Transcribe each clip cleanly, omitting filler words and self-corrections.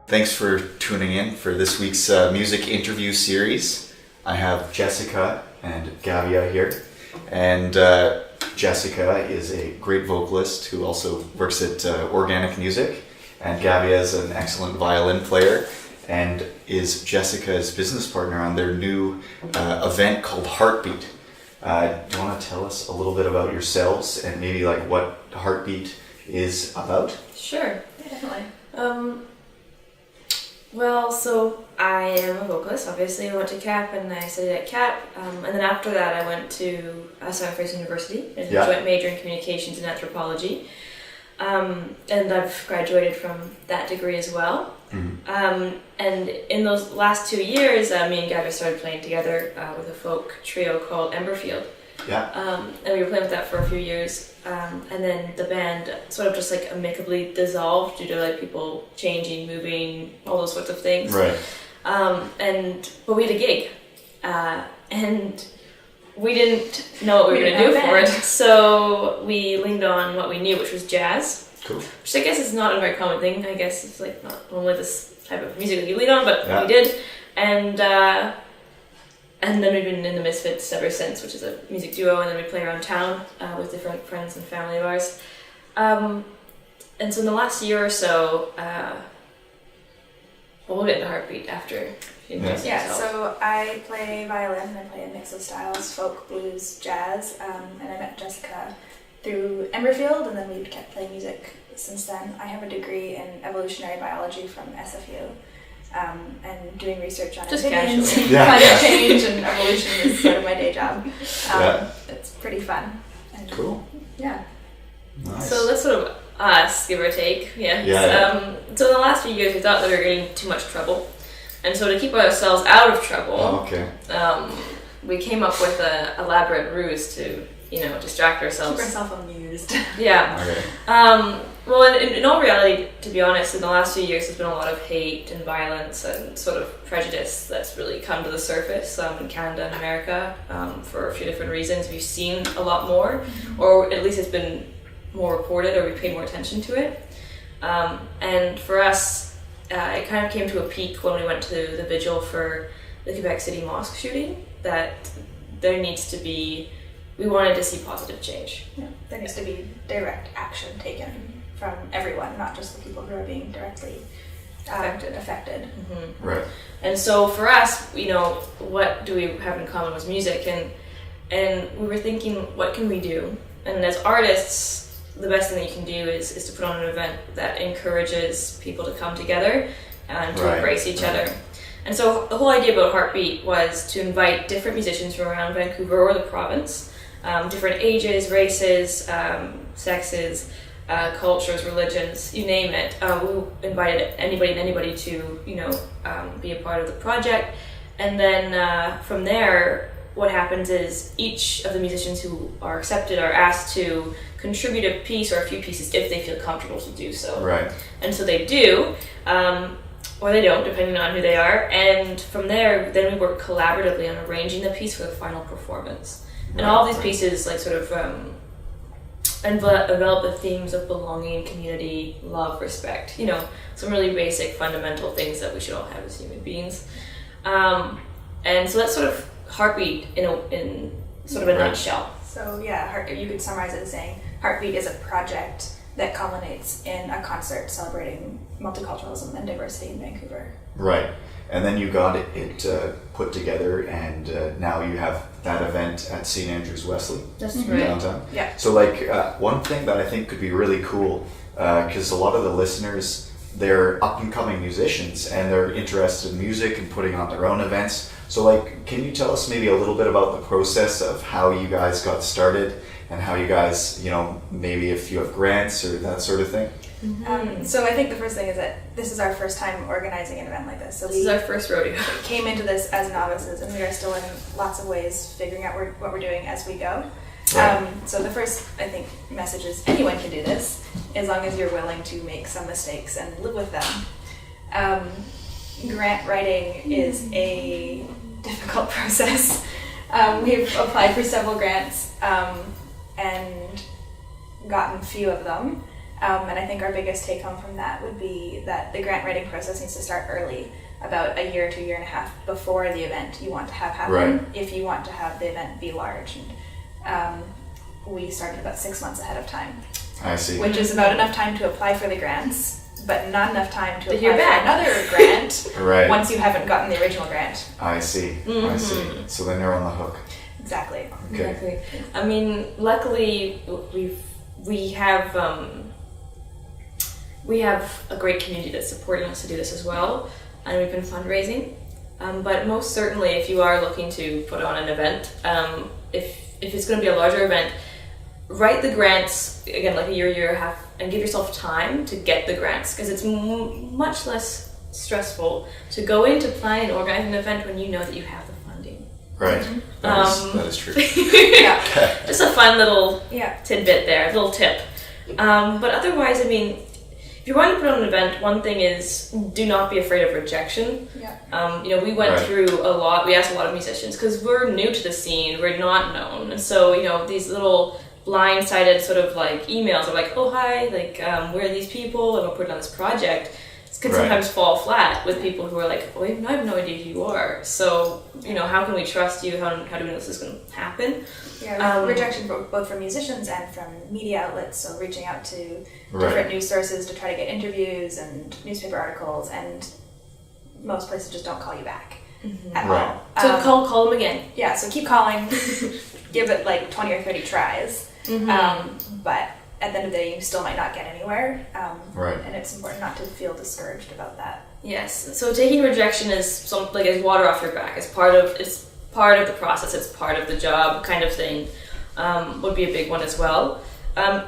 Thanks for tuning in for this week's music interview series. I have Jessica and Gavia here. And Jessica is a great vocalist who also works at Organic Music. And Gavia is an excellent violin player and is Jessica's business partner on their new event called Heatbeat. Do you want to tell us a little bit about yourselves and maybe like what Heatbeat is about? Sure, yeah, definitely. Well, so I am a vocalist. Obviously, I went to CAP and I studied at CAP. And then after that, I went to Stanford University and joint major in communications and anthropology. And I've graduated from that degree as well. Mm-hmm. And in those last 2 years, me and Gavia started playing together with a folk trio called Emberfield. Yeah. And we were playing with that for a few years. And then the band sort of just like amicably dissolved due to like people changing, moving, all those sorts of things. Right. But we had a gig. And we didn't know what we were going to do for it. So we leaned on what we knew, which was jazz. Cool. Which I guess is not a very common thing. I guess it's like not normally this type of music that you lean on, but we did. And then we've been in the Misfits ever since, which is a music duo, and then we play around town with different friends and family of ours. And so in the last year or so, we'll get into Heatbeat after. So I play violin, and I play a mix of styles, folk, blues, jazz, and I met Jessica through Emberfield, and then we've kept playing music since then. I have a degree in evolutionary biology from SFU. And doing research on amphibians, climate change, and evolution is sort of my day job. It's pretty fun. And cool. Yeah. Nice. So that's sort of us, give or take. So in the last few years, we thought that we were getting in too much trouble, and so to keep ourselves out of trouble, we came up with an elaborate ruse to, distract ourselves. Keep ourselves amused. Yeah. Okay. Well, in all reality, to be honest, in the last few years, there's been a lot of hate and violence and sort of prejudice that's really come to the surface in Canada and America for a few different reasons. We've seen a lot more, or at least it's been more reported, or we paid more attention to it. And for us, it kind of came to a peak when we went to the vigil for the Quebec City mosque shooting, that there needs to be, we wanted to see positive change. Yeah, there needs to be direct action taken from everyone, not just the people who are being directly affected. Mm-hmm. Right. And so for us, what do we have in common was music, and we were thinking, what can we do? And as artists, the best thing that you can do is to put on an event that encourages people to come together and to embrace each other. And so the whole idea about Heatbeat was to invite different musicians from around Vancouver or the province, different ages, races, sexes, cultures, religions, you name it. We invited anybody to, be a part of the project. And then from there, what happens is each of the musicians who are accepted are asked to contribute a piece or a few pieces if they feel comfortable to do so. Right. And so they do, or they don't, depending on who they are. And from there, then we work collaboratively on arranging the piece for the final performance. And all of these pieces, envelop the themes of belonging, community, love, respect. Some really basic, fundamental things that we should all have as human beings. And so that's sort of Heatbeat in sort of a nutshell. So you could summarize it as saying Heatbeat is a project that culminates in a concert celebrating multiculturalism and diversity in Vancouver. Right. And then you got it put together, and now you have that event at St. Andrews Wesley. That's right. Downtown. Yeah. So one thing that I think could be really cool, because a lot of the listeners, they're up and coming musicians and they're interested in music and putting on their own events. So can you tell us maybe a little bit about the process of how you guys got started and how you guys, maybe if you have grants or that sort of thing? Mm-hmm. So I think the first thing is that this is our first time organizing an event like this. So this is our first rodeo. Came into this as novices, and we are still in lots of ways figuring out what we're doing as we go. Right. So the first, I think, message is anyone can do this, as long as you're willing to make some mistakes and live with them. Grant writing is a difficult process. We've applied for several grants and gotten few of them. And I think our biggest take home from that would be that the grant writing process needs to start early, about a year to a year and a half before the event you want to have happen, Right. if you want to have the event be large. And we started about 6 months ahead of time, I see. which is about enough time to apply for the grants, but not enough time to hear apply for back. another grant Right. once you haven't gotten the original grant. I see. I see. So then you're on the hook. Exactly. Okay. Exactly. I mean, luckily we have a great community that's supporting us to do this as well, and we've been fundraising. But most certainly, if you are looking to put on an event, if it's going to be a larger event, write the grants again like a year and a half, and give yourself time to get the grants, because it's much less stressful to go into plan and organize an event when you know that you have the funding. Right. That is true. Yeah. Just a fun little Yeah. tidbit there, a little tip. But otherwise, I mean, if you're going to put on an event, one thing is do not be afraid of rejection. Yeah. We went Right. through a lot, we asked a lot of musicians because we're new to the scene, we're not known. And so, these little blindsided sort of like emails are like, oh, hi, like, where are these people? And we're putting on this project. It can Right. sometimes fall flat with people who are like, oh, I have no idea who you are. So, how can we trust you? How do we know this is going to happen? Yeah, rejection both from musicians and from media outlets, so reaching out to different Right. news sources to try to get interviews and newspaper articles, and most places just don't call you back at Right. all. So call them again. Yeah, so keep calling, give it like 20 or 30 tries, but at the end of the day you still might not get anywhere, Right. and it's important not to feel discouraged about that. Yes. So taking rejection is as water off your back. It's part of the process. It's part of the job, kind of thing. Would be a big one as well.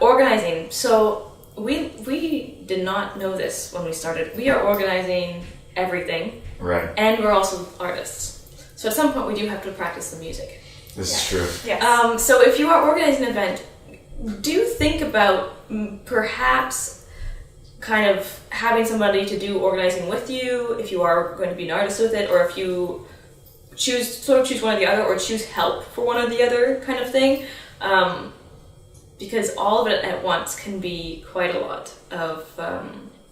Organizing. So we did not know this when we started. We are organizing everything, Right. and we're also artists. So at some point we do have to practice the music. This is true. Yes. So if you are organizing an event, do think about perhaps kind of having somebody to do organizing with you if you are going to be an artist with it, or if you choose one or the other, or choose help for one or the other kind of thing, because all of it at once can be quite a lot of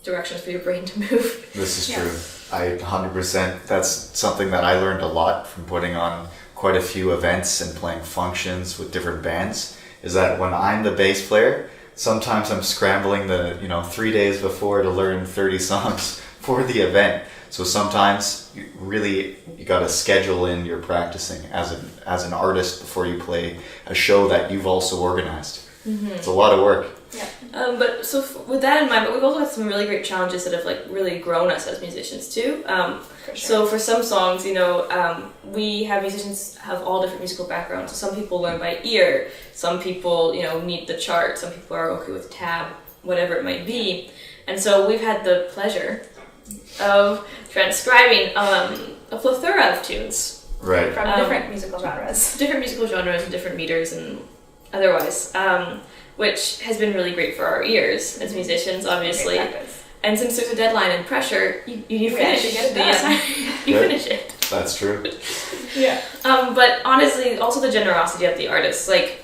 directions for your brain to move. This is Yeah. true. I 100%. That's something that I learned a lot from putting on quite a few events and playing functions with different bands, is that when I'm the bass player, sometimes I'm scrambling 3 days before to learn 30 songs for the event. So sometimes you got to schedule in your practicing as an artist before you play a show that you've also organized. It's a lot of work. Yeah. But so with that in mind, but we've also had some really great challenges that have like really grown us as musicians too. For sure. So for some songs, we have musicians have all different musical backgrounds. So some people learn by ear, some people, need the chart, some people are okay with tab, whatever it might be. And so we've had the pleasure of transcribing a plethora of tunes. Right. From different musical genres. Different musical genres and different meters and otherwise, which has been really great for our ears as musicians, obviously. Great practice. And since there's a deadline and pressure, you Yeah, finish you get it the done. assignment. You Good. finish it. That's true. Yeah. But honestly, also the generosity of the artists. Like,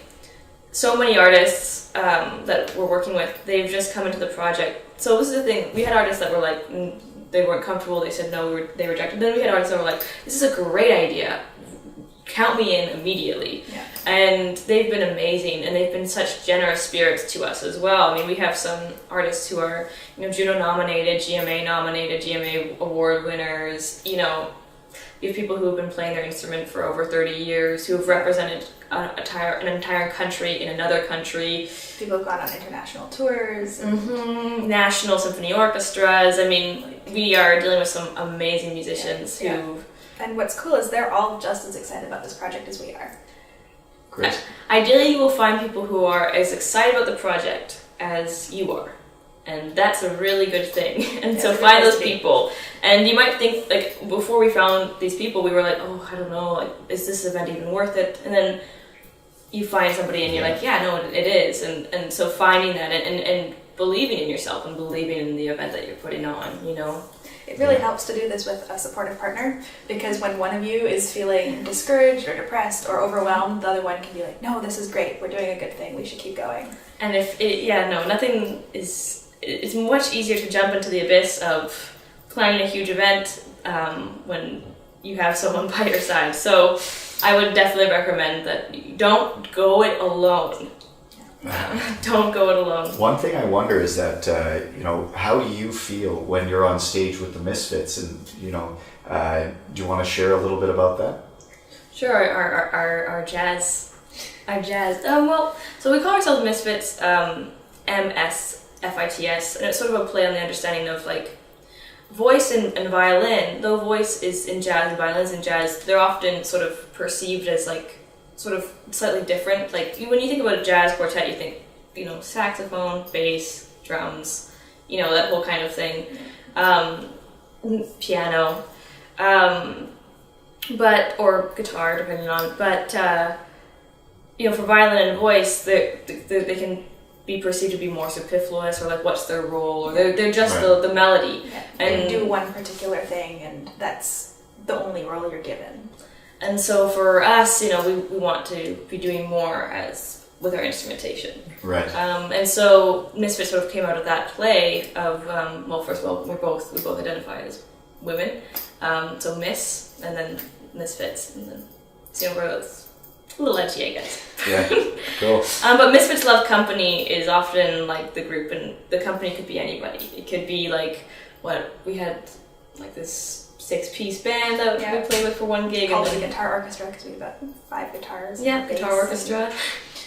so many artists that we're working with, they've just come into the project. So this is the thing. We had artists that were like, they weren't comfortable. They said no. They rejected. Then we had artists that were like, this is a great idea. Count me in immediately. Yeah. And they've been amazing, and they've been such generous spirits to us as well. I mean, we have some artists who are, Juno nominated, GMA nominated, GMA award winners. We have people who have been playing their instrument for over 30 years, who have represented an entire country in another country. People have gone on international tours. National symphony orchestras. I mean, we are dealing with some amazing musicians Yeah. who... And what's cool is they're all just as excited about this project as we are. Great. Ideally, you will find people who are as excited about the project as you are. And that's a really good thing. And Yeah, so it's a find good those place to be. people. And you might think, like, before we found these people, we were like, oh, I don't know, like, is this event even worth it? And then you find somebody and you're like, yeah, no, it is. And so finding that and believing in yourself and believing in the event that you're putting on, It really helps to do this with a supportive partner, because when one of you is feeling discouraged or depressed or overwhelmed, the other one can be like, no, this is great, we're doing a good thing, we should keep going. And nothing is. It's much easier to jump into the abyss of planning a huge event when you have someone by your side. So I would definitely recommend that you don't go it alone. Don't go it alone. One thing I wonder is that, how do you feel when you're on stage with the Misfits? And, do you want to share a little bit about that? Sure, our jazz. So we call ourselves Misfits, MSFITS, and it's sort of a play on the understanding of like voice and violin. Though voice is in jazz and violin's in jazz, they're often sort of perceived as like sort of slightly different. Like when you think about a jazz quartet, you think saxophone, bass, drums, that whole kind of thing, piano, or guitar, depending on. But for violin and voice, they can be perceived to be more superfluous, or like what's their role, or they're just the melody. Yeah. And they do one particular thing, and that's the only role you're given. And so for us, we want to be doing more with our instrumentation. Right. And so Misfits sort of came out of that play of, first of all, we both identify as women. So Miss, and then Misfits, and then it's a little edgy, I guess. Yeah, cool. But Misfits Love Company is often like the group, and the company could be anybody. It could be like we had like this 6-piece band that we played with for one gig. Called the guitar orchestra because we had about 5 guitars. Yeah, guitar orchestra.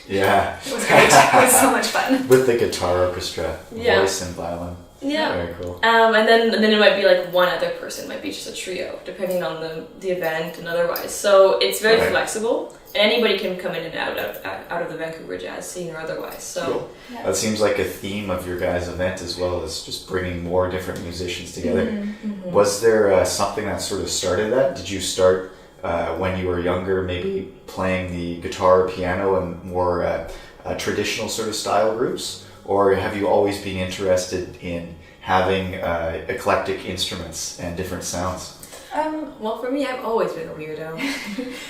Yeah. It was great. It was so much fun. With the guitar orchestra, voice and violin. Yeah. Very cool. And then it might be like one other person, it might be just a trio, depending on the event and otherwise. So it's very flexible, and anybody can come in and out of the Vancouver jazz scene or otherwise. So cool. That seems like a theme of your guys' event as well, as just bringing more different musicians together. Mm-hmm. Was there something that sort of started that? Did you start when you were younger, maybe playing the guitar or piano and more traditional sort of style groups? Or have you always been interested in having eclectic instruments and different sounds? For me, I've always been a weirdo.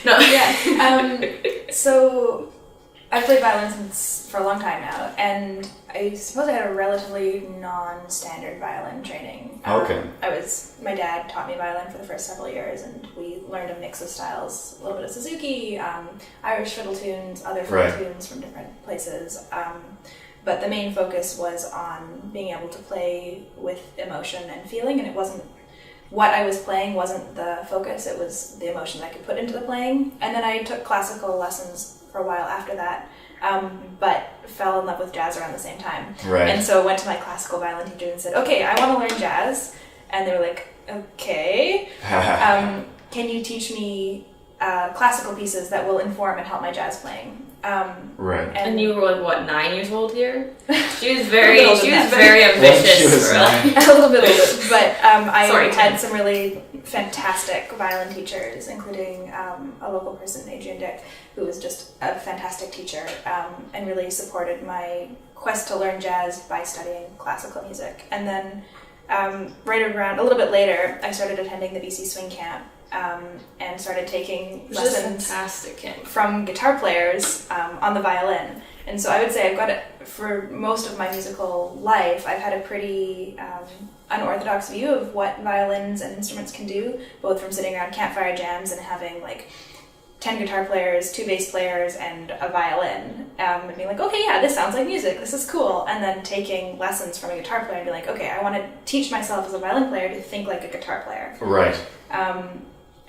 No. Yeah. So I've played violin for a long time now, and I suppose I had a relatively non-standard violin training. Okay. My dad taught me violin for the first several years, and we learned a mix of styles, a little bit of Suzuki, Irish fiddle tunes, other fiddle tunes from different places. But the main focus was on being able to play with emotion and feeling, and it wasn't what I was playing wasn't the focus, it was the emotion I could put into the playing. And then I took classical lessons for a while after that, but fell in love with jazz around the same time. Right. And so I went to my classical violin teacher and said, okay, I want to learn jazz. And they were like, okay, can you teach me classical pieces that will inform and help my jazz playing? And you were like 9 years old here? She was very ambitious. She was 9. A little bit older, but I had some really fantastic violin teachers, including a local person, Adrian Dick, who was just a fantastic teacher and really supported my quest to learn jazz by studying classical music. And then right around a little bit later, I started attending the BC Swing Camp. And started taking lessons from guitar players on the violin. And so I would say I've got it for most of my musical life. I've had a pretty unorthodox view of what violins and instruments can do, both from sitting around campfire jams and having like 10 guitar players, 2 bass players, and a violin, and being like, okay, yeah, this sounds like music, this is cool, and then taking lessons from a guitar player and be like, okay, I want to teach myself as a violin player to think like a guitar player. Right.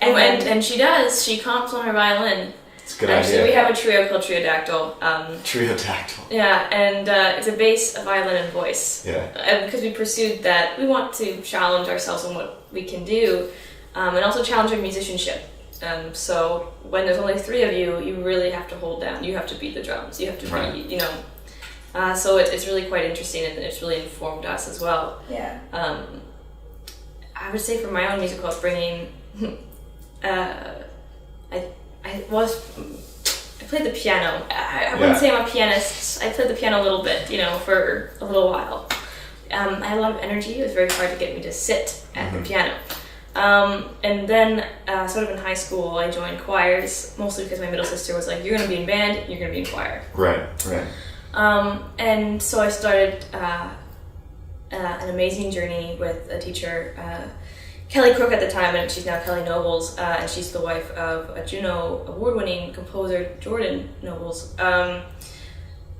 And she does. She comps on her violin. It's a good Actually, idea. we have a trio called Triodactyl. Triodactyl. Yeah, and it's a bass, a violin, and voice. Yeah. Because we pursued that, we want to challenge ourselves on what we can do, and also challenge our musicianship. So when there's only 3 of you, you really have to hold down. You have to beat the drums. You have to be, so it's really quite interesting, and it's really informed us as well. Yeah. I would say for my own musical upbringing, I played the piano. I wouldn't say I'm a pianist. I played the piano a little bit, for a little while. I had a lot of energy. It was very hard to get me to sit at the piano. And then, sort of in high school, I joined choirs, mostly because my middle sister was like, you're going to be in band, you're going to be in choir. Right. And so I started an amazing journey with a teacher, Kelly Crook at the time, and she's now Kelly Nobles, and she's the wife of a Juno award-winning composer, Jordan Nobles.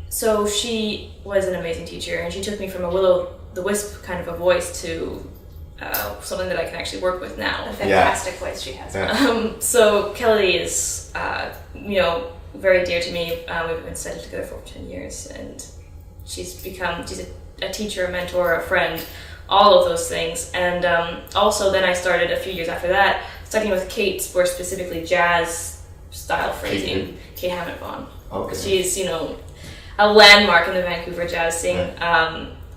So she was an amazing teacher, and she took me from a will-o'-the-wisp kind of a voice to something that I can actually work with now. A fantastic voice she has. Yeah. So Kelly is, very dear to me. We've been studying together for 10 years, and she's a teacher, a mentor, a friend, all of those things. And also then I started a few years after that studying with Kate for specifically jazz style phrasing, Kate Hammett-Vaughan. Okay. She's, a landmark in the Vancouver jazz scene.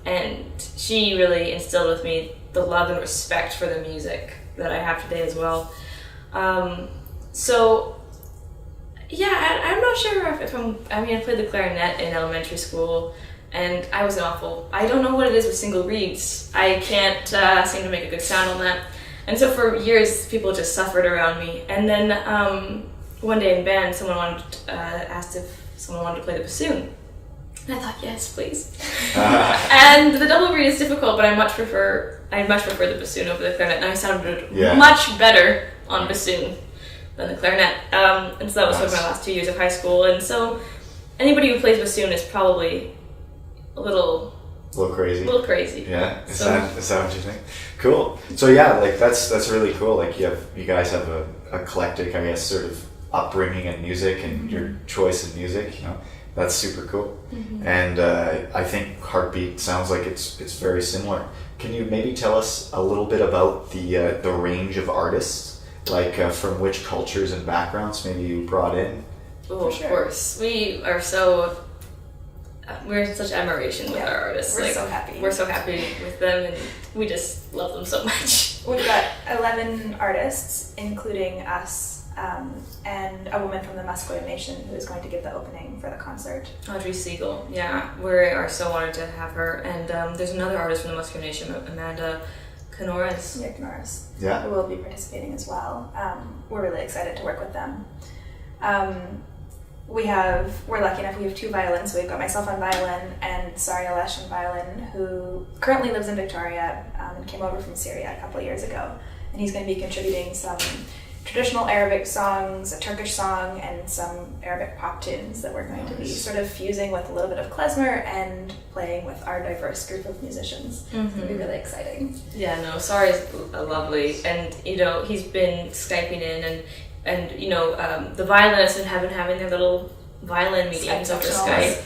And she really instilled with me the love and respect for the music that I have today as well. I'm not sure I played the clarinet in elementary school, and I was I don't know what it is with single reeds. I can't seem to make a good sound on that. And so for years, people just suffered around me. And then one day in band, someone asked if someone wanted to play the bassoon. And I thought, yes, please. And the double reed is difficult, but I much prefer the bassoon over the clarinet, and I sounded much better on bassoon than the clarinet. And so that was sort of my last 2 years of high school. And so anybody who plays bassoon is probably a little crazy. Yeah, is that what you think? Cool. So yeah, like that's really cool. Like you guys have a eclectic, I guess, sort of upbringing in music and your choice in music. That's super cool. Mm-hmm. And I think Heartbeat sounds like it's very similar. Can you maybe tell us a little bit about the range of artists, like from which cultures and backgrounds maybe you brought in? Oh, of course. We're in such admiration with our artists. We're so happy. We're so happy with them, and we just love them so much. We've got 11 artists, including us, and a woman from the Musqueam Nation who is going to give the opening for the concert. Audrey Siegel, yeah. We are so honored to have her. And there's another artist from the Musqueam Nation, Amanda Canores. Yeah, Canores. Yeah. Who will be participating as well. We're really excited to work with them. We're lucky enough, we have 2 violins. So we've got myself on violin and Sari Alesh on violin, who currently lives in Victoria and came over from Syria a couple of years ago. And he's going to be contributing some traditional Arabic songs, a Turkish song, and some Arabic pop tunes that we're going to be sort of fusing with a little bit of klezmer and playing with our diverse group of musicians. Mm-hmm. It's going to be really exciting. Yeah, no, Sari's lovely, and he's been Skyping in, and the violinists and have been having their little violin meetings over Skype.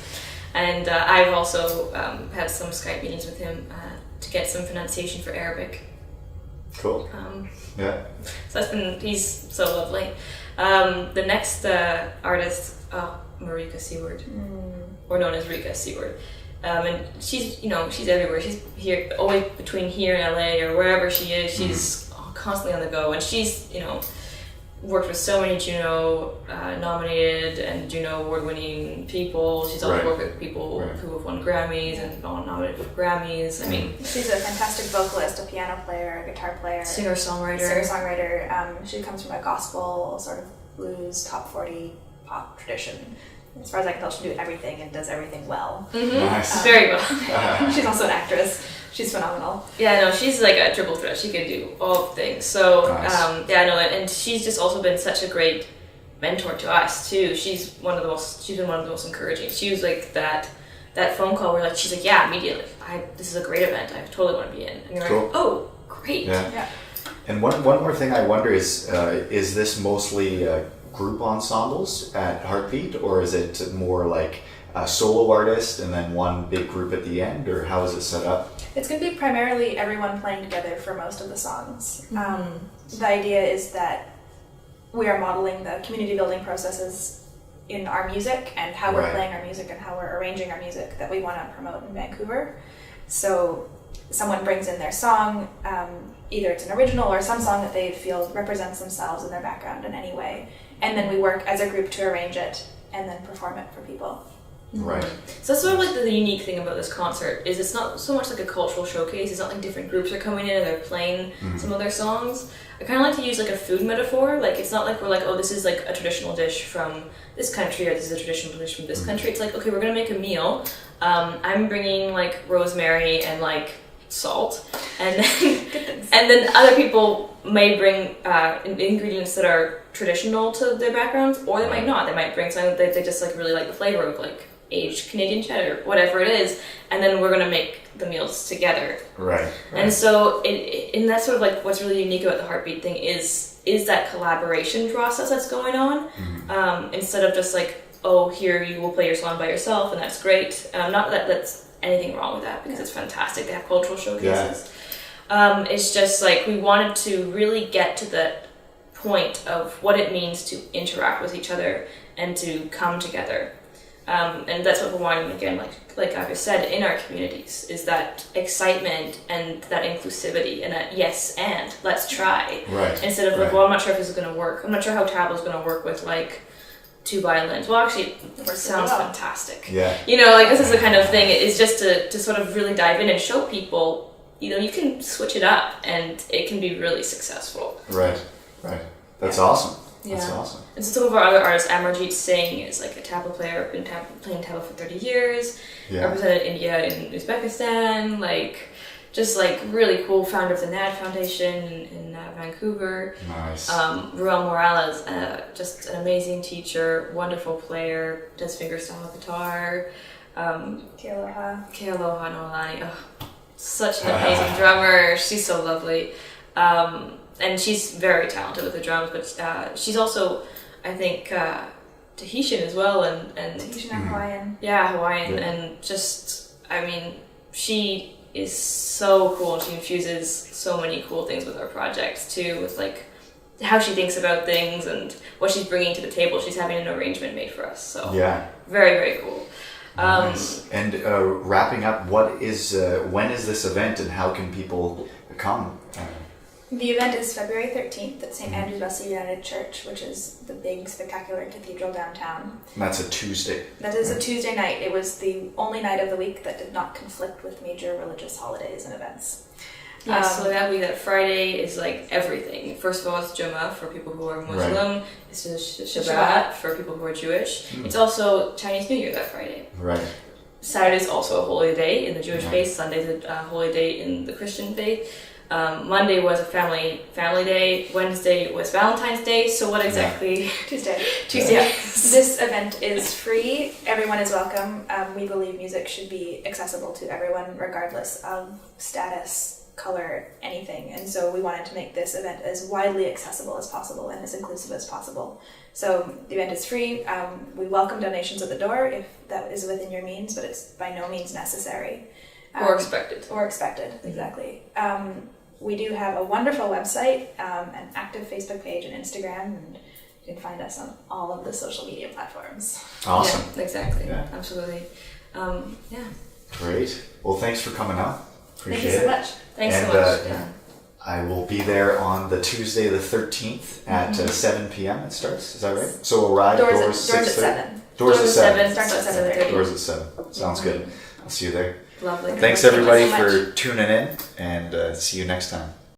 And I've also had some Skype meetings with him to get some pronunciation for Arabic. Cool. Yeah. So he's so lovely. The next artist, Marika Seward, or known as Rika Seward. And she's everywhere. She's here, always between here and LA or wherever she is. She's constantly on the go, and she's, worked with so many Juno nominated and Juno award-winning people. She's also worked with people who have won Grammys and gone nominated for Grammys. I mean, she's a fantastic vocalist, a piano player, a guitar player, singer-songwriter. She comes from a gospel, sort of blues, top 40 pop tradition. As far as I can tell, she can do everything and does everything well. Mm-hmm. Nice. Very well. She's also an actress. She's phenomenal. Yeah, no, she's like a triple threat. She can do all things. So, nice. And she's just also been such a great mentor to us too. She's been one of the most encouraging. She was like that phone call where she's like, yeah, immediately. This is a great event. I totally want to be in. And you're like, oh, great. Yeah. And one more thing I wonder is this mostly group ensembles at Heartbeat, or is it more like a solo artist and then one big group at the end, or how is it set up? It's going to be primarily everyone playing together for most of the songs. The idea is that we are modeling the community building processes in our music and how we're playing our music and how we're arranging our music that we want to promote in Vancouver. So someone brings in their song, either it's an original or some song that they feel represents themselves and their background in any way, and then we work as a group to arrange it and then perform it for people. Right. So that's sort of like the unique thing about this concert is it's not so much like a cultural showcase. It's not like different groups are coming in and they're playing some of their songs. I kind of like to use like a food metaphor. Like it's not like we're like, oh, this is like a traditional dish from this country or this is a traditional dish from this country. It's like, okay, we're gonna make a meal. I'm bringing like rosemary and like salt, and then other people may bring ingredients that are traditional to their backgrounds, or they might not. They might bring something that they just like really like the flavor of, like aged Canadian cheddar, whatever it is, and then we're gonna make the meals together. Right. And so, and that's sort of like what's really unique about the Heartbeat thing is that collaboration process that's going on, instead of just like, oh, here you will play your song by yourself, and that's great. Not that that's anything wrong with that, because it's fantastic to have cultural showcases. It's just like we wanted to really get to the point of what it means to interact with each other and to come together. And that's what we're wanting, again, like Gavia said, in our communities, is that excitement and that inclusivity and that yes and let's try. Right. Instead of like, well, I'm not sure if this is going to work. I'm not sure how tableau's going to work with like 2 violins. Well, actually, it sounds fantastic. Yeah. You know, like this is the kind of thing, it's just to sort of really dive in and show people, you know, you can switch it up and it can be really successful. Right. That's awesome. Yeah. That's awesome. And so some of our other artists, Amarjeet Singh is like a tabla player, been playing tabla for 30 years, represented India in Uzbekistan, like just like really cool, founder of the NAD Foundation in Vancouver. Nice. Ruel Morales, just an amazing teacher, wonderful player, does fingerstyle guitar. Kealoha Nolani, such an amazing drummer. She's so lovely. And she's very talented with the drums, but she's also, I think, Tahitian as well, and Tahitian and Hawaiian. Yeah, Hawaiian, and just, I mean, she is so cool, and she infuses so many cool things with our projects too, with like how she thinks about things and what she's bringing to the table. She's having an arrangement made for us, so very, very cool. Nice. And wrapping up, when is this event and how can people come? The event is February 13th at St. Andrew's Wesley United Church, which is the big, spectacular cathedral downtown. And that's a Tuesday. That is a Tuesday night. It was the only night of the week that did not conflict with major religious holidays and events. Yeah, so that week, that Friday is like everything. First of all, it's Jummah for people who are Muslim. Right. It's Shabbat for people who are Jewish. It's also Chinese New Year that Friday. Right. Saturday is also a holy day in the Jewish faith. Sunday is a holy day in the Christian faith. Monday was a family day. Wednesday was Valentine's Day. So what exactly? Tuesday. Yeah. This event is free. Everyone is welcome. We believe music should be accessible to everyone, regardless of status, color, anything. And so we wanted to make this event as widely accessible as possible and as inclusive as possible. So the event is free. We welcome donations at the door if that is within your means, but it's by no means necessary. Or expected. Exactly. We do have a wonderful website, an active Facebook page and Instagram, and you can find us on all of the social media platforms. Awesome. Yeah, exactly. Yeah. Absolutely. Great. Well, thanks for coming out. Appreciate it. Thank you so much. Thanks so much. I will be there on the Tuesday the 13th at 7 p.m. It starts. Is that right? So we'll arrive. Doors at 7. Doors at 7. Starts at 7:30. Doors at 7. Sounds good. I'll see you there. Lovely. Thanks everybody for tuning in, and see you next time.